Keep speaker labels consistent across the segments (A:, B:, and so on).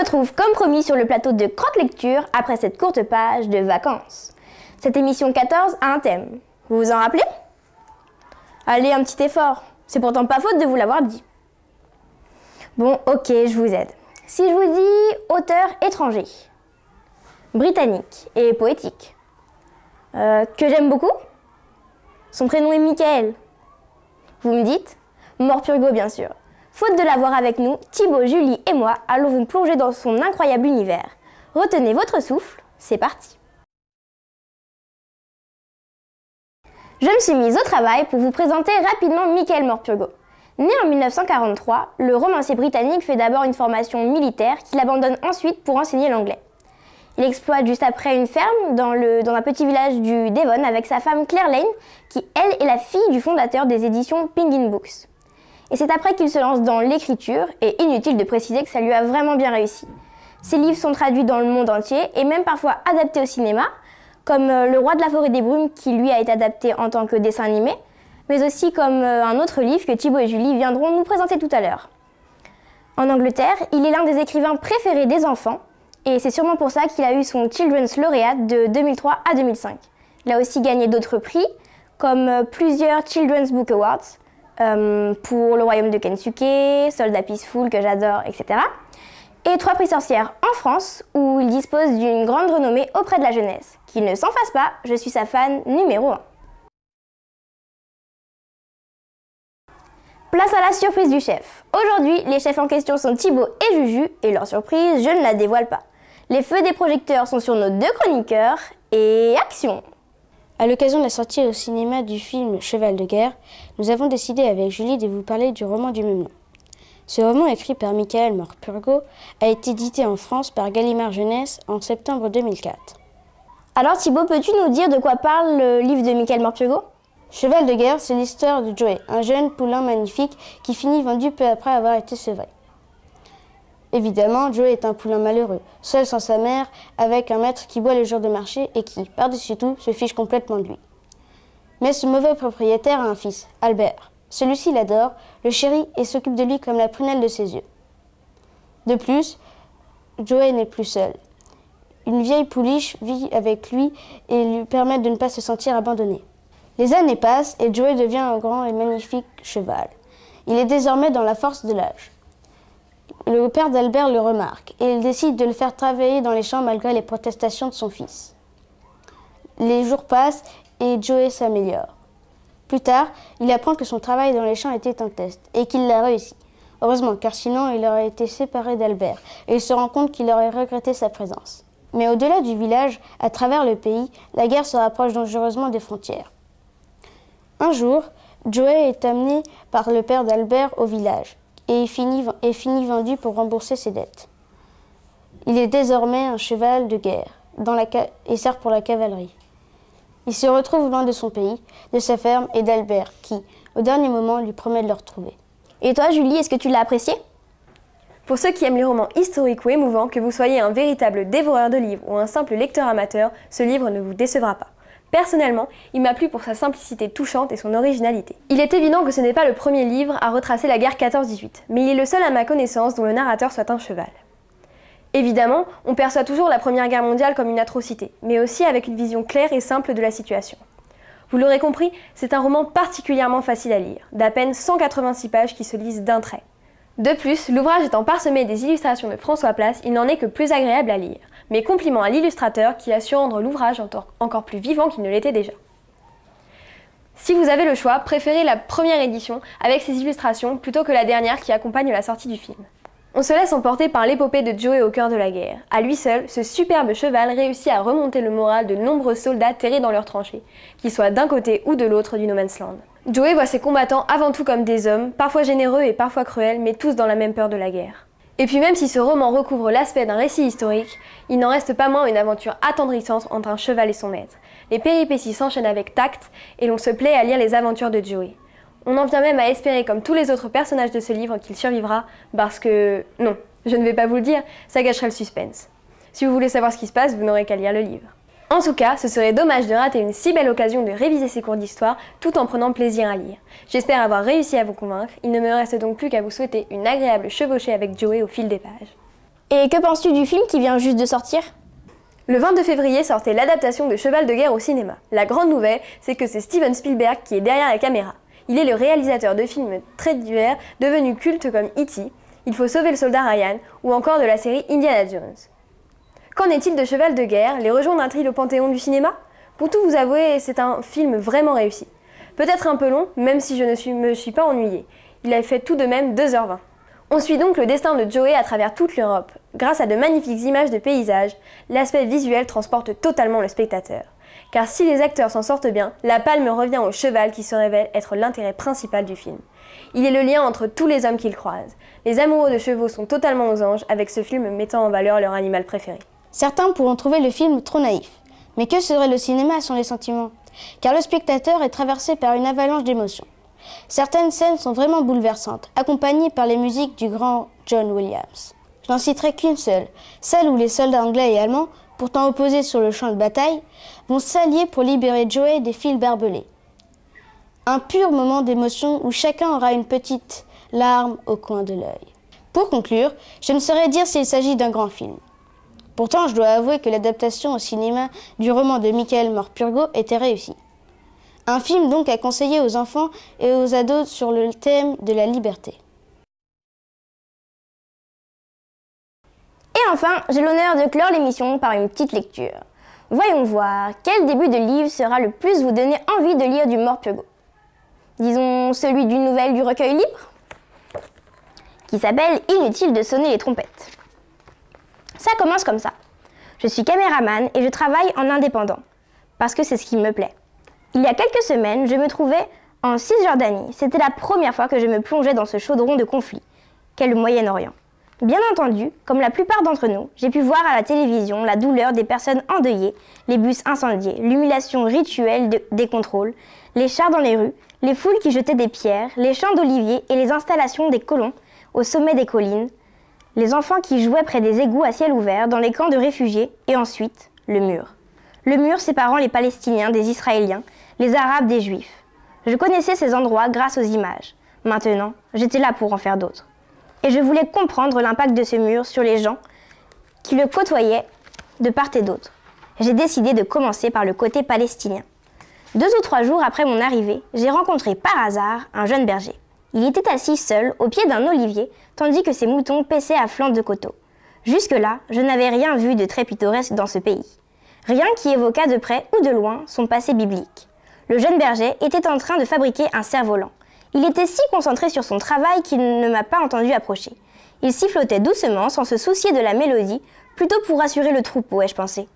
A: retrouve comme promis sur le plateau de Croque Lecture après cette courte page de vacances. Cette émission 14 a un thème. Vous vous en rappelez? Allez, un petit effort. C'est pourtant pas faute de vous l'avoir dit. Bon, ok, je vous aide. Si je vous dis auteur étranger, britannique et poétique, que j'aime beaucoup, son prénom est Michael. Vous me dites? Morpurgo, bien sûr. Faute de l'avoir avec nous, Thibaut, Julie et moi allons vous plonger dans son incroyable univers. Retenez votre souffle, c'est parti. Je me suis mise au travail pour vous présenter rapidement Michael Morpurgo. Né en 1943, le romancier britannique fait d'abord une formation militaire qu'il abandonne ensuite pour enseigner l'anglais. Il exploite juste après une ferme dans un petit village du Devon avec sa femme Claire Lane, qui elle est la fille du fondateur des éditions Penguin Books. Et c'est après qu'il se lance dans l'écriture, et inutile de préciser que ça lui a vraiment bien réussi. Ses livres sont traduits dans le monde entier et même parfois adaptés au cinéma, comme Le Roi de la Forêt des Brumes qui lui a été adapté en tant que dessin animé, mais aussi comme un autre livre que Thibaut et Julie viendront nous présenter tout à l'heure. En Angleterre, il est l'un des écrivains préférés des enfants, et c'est sûrement pour ça qu'il a eu son Children's Laureate de 2003 à 2005. Il a aussi gagné d'autres prix, comme plusieurs Children's Book Awards, pour Le Royaume de Kentucky, Soldat Peaceful, que j'adore, etc. Et 3 prix Sorcières en France, où il dispose d'une grande renommée auprès de la jeunesse. Qu'il ne s'en fasse pas, je suis sa fan numéro 1. Place à la surprise du chef. Aujourd'hui, les chefs en question sont Thibaut et Juju, et leur surprise, je ne la dévoile pas. Les feux des projecteurs sont sur nos 2 chroniqueurs, et action!
B: À l'occasion de la sortie au cinéma du film Cheval de guerre, nous avons décidé avec Julie de vous parler du roman du même nom. Ce roman, écrit par Michael Morpurgo, a été édité en France par Gallimard Jeunesse en septembre 2004.
A: Alors Thibaut, peux-tu nous dire de quoi parle le livre de Michael Morpurgo?
B: Cheval de guerre, c'est l'histoire de Joey, un jeune poulain magnifique qui finit vendu peu après avoir été sevré. Évidemment, Joey est un poulain malheureux, seul sans sa mère, avec un maître qui boit les jours de marché et qui, par-dessus tout, se fiche complètement de lui. Mais ce mauvais propriétaire a un fils, Albert. Celui-ci l'adore, le chérit et s'occupe de lui comme la prunelle de ses yeux. De plus, Joey n'est plus seul. Une vieille pouliche vit avec lui et lui permet de ne pas se sentir abandonné. Les années passent et Joey devient un grand et magnifique cheval. Il est désormais dans la force de l'âge. Le père d'Albert le remarque et il décide de le faire travailler dans les champs malgré les protestations de son fils. Les jours passent et Joey s'améliore. Plus tard, il apprend que son travail dans les champs était un test et qu'il l'a réussi. Heureusement, car sinon il aurait été séparé d'Albert et il se rend compte qu'il aurait regretté sa présence. Mais au-delà du village, à travers le pays, la guerre se rapproche dangereusement des frontières. Un jour, Joey est amené par le père d'Albert au village et finit vendu pour rembourser ses dettes. Il est désormais un cheval de guerre et sert pour la cavalerie. Il se retrouve loin de son pays, de sa ferme et d'Albert qui, au dernier moment, lui promet de le retrouver.
A: Et toi, Julie, est-ce que tu l'as apprécié?
C: Pour ceux qui aiment les romans historiques ou émouvants, que vous soyez un véritable dévoreur de livres ou un simple lecteur amateur, ce livre ne vous décevra pas. Personnellement, il m'a plu pour sa simplicité touchante et son originalité. Il est évident que ce n'est pas le premier livre à retracer la guerre 14-18, mais il est le seul à ma connaissance dont le narrateur soit un cheval. Évidemment, on perçoit toujours la Première Guerre mondiale comme une atrocité, mais aussi avec une vision claire et simple de la situation. Vous l'aurez compris, c'est un roman particulièrement facile à lire, d'à peine 186 pages qui se lisent d'un trait. De plus, l'ouvrage étant parsemé des illustrations de François Place, il n'en est que plus agréable à lire. Mes compliments à l'illustrateur qui a su rendre l'ouvrage encore plus vivant qu'il ne l'était déjà. Si vous avez le choix, préférez la première édition avec ses illustrations plutôt que la dernière qui accompagne la sortie du film. On se laisse emporter par l'épopée de Joey au cœur de la guerre. À lui seul, ce superbe cheval réussit à remonter le moral de nombreux soldats terrés dans leurs tranchées, qu'ils soient d'un côté ou de l'autre du No Man's Land. Joey voit ses combattants avant tout comme des hommes, parfois généreux et parfois cruels, mais tous dans la même peur de la guerre. Et puis même si ce roman recouvre l'aspect d'un récit historique, il n'en reste pas moins une aventure attendrissante entre un cheval et son maître. Les péripéties s'enchaînent avec tact et l'on se plaît à lire les aventures de Joey. On en vient même à espérer, comme tous les autres personnages de ce livre, qu'il survivra parce que... Non, je ne vais pas vous le dire, ça gâcherait le suspense. Si vous voulez savoir ce qui se passe, vous n'aurez qu'à lire le livre. En tout cas, ce serait dommage de rater une si belle occasion de réviser ses cours d'histoire tout en prenant plaisir à lire. J'espère avoir réussi à vous convaincre, il ne me reste donc plus qu'à vous souhaiter une agréable chevauchée avec Joey au fil des pages.
A: Et que penses-tu du film qui vient juste de sortir?
C: Le 22 février sortait l'adaptation de Cheval de guerre au cinéma. La grande nouvelle, c'est que c'est Steven Spielberg qui est derrière la caméra. Il est le réalisateur de films très divers, devenus cultes comme E.T., Il faut sauver le soldat Ryan, ou encore de la série Indiana Jones. Qu'en est-il de Cheval de guerre? Les rejoindra-t-il au panthéon du cinéma? Pour tout vous avouer, c'est un film vraiment réussi. Peut-être un peu long, même si je ne me suis pas ennuyée. Il a fait tout de même 2h20. On suit donc le destin de Joey à travers toute l'Europe. Grâce à de magnifiques images de paysages, l'aspect visuel transporte totalement le spectateur. Car si les acteurs s'en sortent bien, la palme revient au cheval qui se révèle être l'intérêt principal du film. Il est le lien entre tous les hommes qu'il croise. Les amoureux de chevaux sont totalement aux anges, avec ce film mettant en valeur leur animal préféré.
B: Certains pourront trouver le film trop naïf. Mais que serait le cinéma sans les sentiments? Car le spectateur est traversé par une avalanche d'émotions. Certaines scènes sont vraiment bouleversantes, accompagnées par les musiques du grand John Williams. Je n'en citerai qu'une seule, celle où les soldats anglais et allemands, pourtant opposés sur le champ de bataille, vont s'allier pour libérer Joey des fils barbelés. Un pur moment d'émotion où chacun aura une petite larme au coin de l'œil. Pour conclure, je ne saurais dire s'il s'agit d'un grand film. Pourtant, je dois avouer que l'adaptation au cinéma du roman de Michael Morpurgo était réussie. Un film donc à conseiller aux enfants et aux ados sur le thème de la liberté.
A: Et enfin, j'ai l'honneur de clore l'émission par une petite lecture. Voyons voir, quel début de livre sera le plus vous donner envie de lire du Morpurgo? Disons celui d'une nouvelle du recueil libre, qui s'appelle « Inutile de sonner les trompettes ». Ça commence comme ça. Je suis caméraman et je travaille en indépendant, parce que c'est ce qui me plaît. Il y a quelques semaines, je me trouvais en Cisjordanie. C'était la première fois que je me plongeais dans ce chaudron de conflit, qu'est le Moyen-Orient. Bien entendu, comme la plupart d'entre nous, j'ai pu voir à la télévision la douleur des personnes endeuillées, les bus incendiés, l'humiliation rituelle des contrôles, les chars dans les rues, les foules qui jetaient des pierres, les champs d'oliviers et les installations des colons au sommet des collines, les enfants qui jouaient près des égouts à ciel ouvert dans les camps de réfugiés, et ensuite, le mur. Le mur séparant les Palestiniens des Israéliens, les Arabes des Juifs. Je connaissais ces endroits grâce aux images. Maintenant, j'étais là pour en faire d'autres. Et je voulais comprendre l'impact de ce mur sur les gens qui le côtoyaient de part et d'autre. J'ai décidé de commencer par le côté palestinien. 2 ou 3 jours après mon arrivée, j'ai rencontré par hasard un jeune berger. Il était assis seul au pied d'un olivier, tandis que ses moutons paissaient à flanc de coteau. Jusque-là, je n'avais rien vu de très pittoresque dans ce pays. Rien qui évoquât de près ou de loin son passé biblique. Le jeune berger était en train de fabriquer un cerf-volant. Il était si concentré sur son travail qu'il ne m'a pas entendu approcher. Il sifflotait doucement, sans se soucier de la mélodie, plutôt pour rassurer le troupeau, ai-je pensé.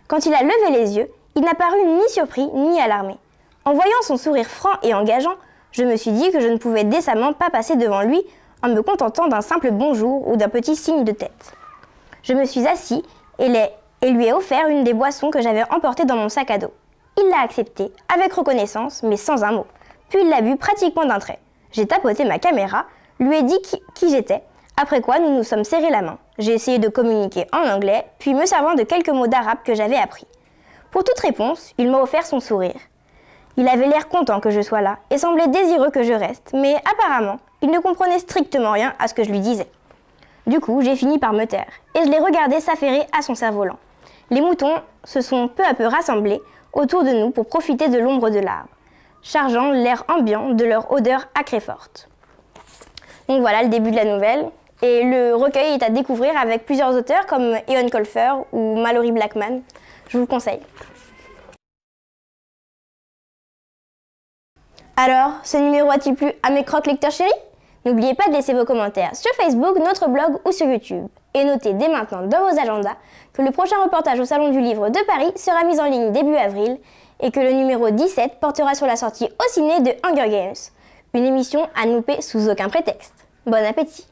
A: Quand il a levé les yeux, il n'a paru ni surpris ni alarmé. En voyant son sourire franc et engageant, je me suis dit que je ne pouvais décemment pas passer devant lui en me contentant d'un simple bonjour ou d'un petit signe de tête. Je me suis assis et lui ai offert une des boissons que j'avais emportées dans mon sac à dos. Il l'a acceptée, avec reconnaissance, mais sans un mot. Puis il l'a bu pratiquement d'un trait. J'ai tapoté ma caméra, lui ai dit qui j'étais, après quoi nous nous sommes serrés la main. J'ai essayé de communiquer en anglais, puis me servant de quelques mots d'arabe que j'avais appris. Pour toute réponse, il m'a offert son sourire. Il avait l'air content que je sois là et semblait désireux que je reste, mais apparemment, il ne comprenait strictement rien à ce que je lui disais. Du coup, j'ai fini par me taire et je l'ai regardé s'affairer à son cerf-volant. Les moutons se sont peu à peu rassemblés autour de nous pour profiter de l'ombre de l'arbre, chargeant l'air ambiant de leur odeur âcre et forte. Donc voilà le début de la nouvelle. Et le recueil est à découvrir avec plusieurs auteurs comme Eoin Colfer ou Mallory Blackman. Je vous le conseille. Alors, ce numéro a-t-il plu à mes croque lecteurs chéris? N'oubliez pas de laisser vos commentaires sur Facebook, notre blog ou sur YouTube. Et notez dès maintenant dans vos agendas que le prochain reportage au Salon du Livre de Paris sera mis en ligne début avril et que le numéro 17 portera sur la sortie au ciné de Hunger Games. Une émission à ne louper sous aucun prétexte. Bon appétit!